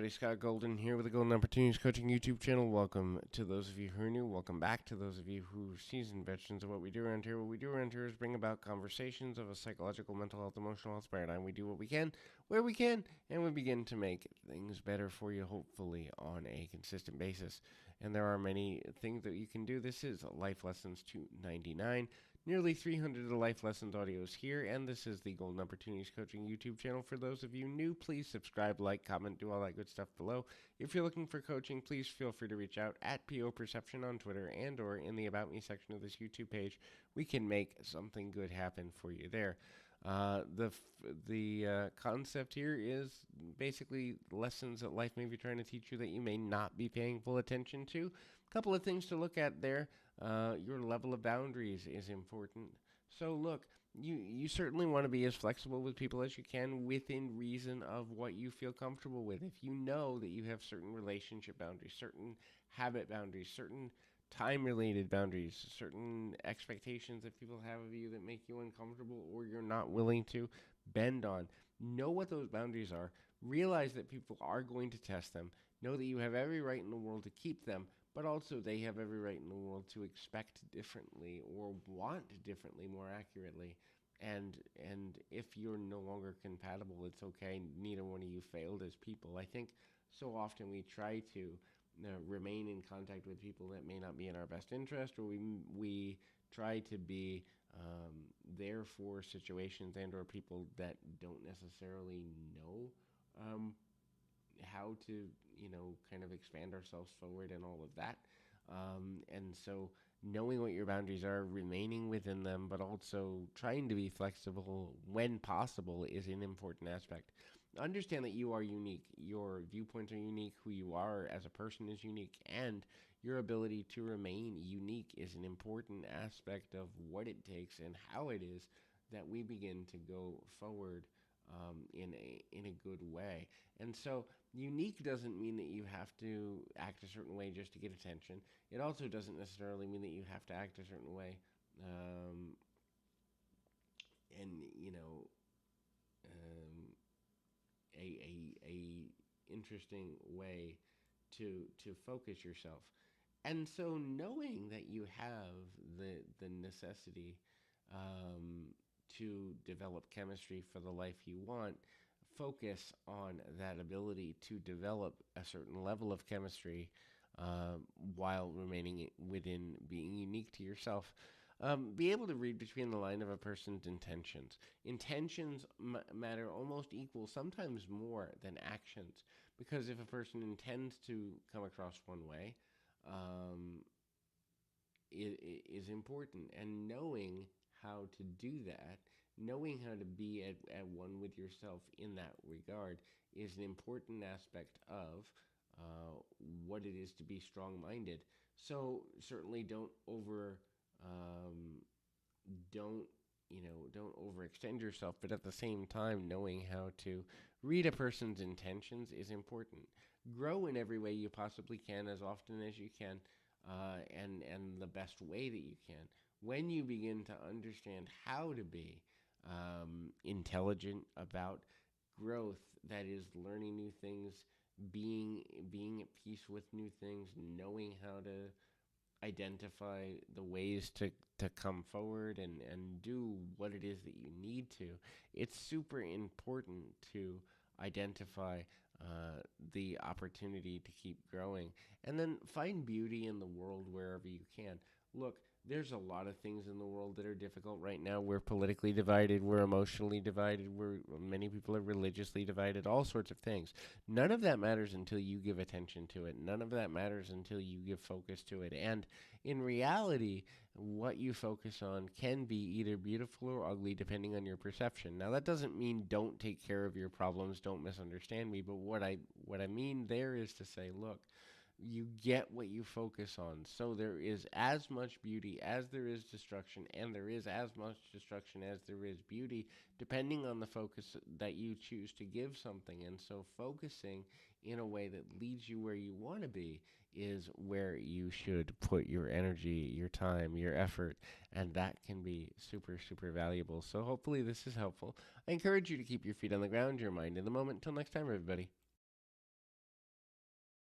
everybody. Scott Golden here with the Golden Opportunities Coaching YouTube channel. Welcome to those of you who are new. Welcome back to those of you who are seasoned veterans of what we do around here. What we do around here is bring about conversations of a psychological, mental health, emotional health paradigm. We do what we can, where we can, and we begin to make things better for you, hopefully, on a consistent basis. And there are many things that you can do. This is Life Lessons 299. Nearly 300 of the Life Lessons audios here, and this is the Golden Opportunities Coaching YouTube channel. For those of you new, please subscribe, like, comment, do all that good stuff below. If you're looking for coaching, please feel free to reach out at PO Perception on Twitter and or in the About Me section of this YouTube page. We can make something good happen for you there. The concept here is basically lessons that life may be trying to teach you that you may not be paying full attention to. A couple of things to look at there. Your level of boundaries is important. So look, you certainly want to be as flexible with people as you can within reason of what you feel comfortable with. If you know that you have certain relationship boundaries, certain habit boundaries, certain time-related boundaries, certain expectations that people have of you that make you uncomfortable or you're not willing to bend on, know what those boundaries are. Realize that people are going to test them. Know that you have every right in the world to keep them, but also they have every right in the world to expect differently or want differently, more accurately. And if you're no longer compatible, it's okay. Neither one of you failed as people. I think so often we try to remain in contact with people that may not be in our best interest, or we try to be there for situations and or people that don't necessarily know how to, kind of expand ourselves forward and all of that. And so knowing what your boundaries are, remaining within them, but also trying to be flexible when possible is an important aspect. Understand that you are unique. Your viewpoints are unique. Who you are as a person is unique. And your ability to remain unique is an important aspect of what it takes and how it is that we begin to go forward in a good way. And so unique doesn't mean that you have to act a certain way just to get attention. It also doesn't necessarily mean that you have to act a certain way and a interesting way to focus yourself. And so knowing that you have the necessity to develop chemistry for the life you want, focus on that ability to develop a certain level of chemistry while remaining within being unique to yourself. Be able to read between the line of a person's intentions. Intentions matter almost equal, sometimes more than actions, because if a person intends to come across one way, it is important. And knowing how to do that, knowing how to be at one with yourself in that regard is an important aspect of what it is to be strong-minded. So certainly don't don't overextend yourself, but at the same time, knowing how to read a person's intentions is important. Grow in every way you possibly can, as often as you can, and the best way that you can. When you begin to understand how to be intelligent about growth, that is learning new things, being at peace with new things, knowing how to identify the ways to come forward and do what it is that you need to. It's super important to identify the opportunity to keep growing, and then find beauty in the world wherever you can. Look, there's a lot of things in the world that are difficult right now. We're politically divided, we're emotionally divided, many people are religiously divided, all sorts of things. None of that matters until you give attention to it. None of that matters until you give focus to it. And in reality, what you focus on can be either beautiful or ugly depending on your perception. Now, that doesn't mean don't take care of your problems, don't misunderstand me, but what I mean there is to say, look, you get what you focus on. So there is as much beauty as there is destruction, and there is as much destruction as there is beauty, depending on the focus that you choose to give something. And so focusing in a way that leads you where you want to be is where you should put your energy, your time, your effort, and that can be super, super valuable. So hopefully this is helpful. I encourage you to keep your feet on the ground, your mind in the moment. Until next time, everybody.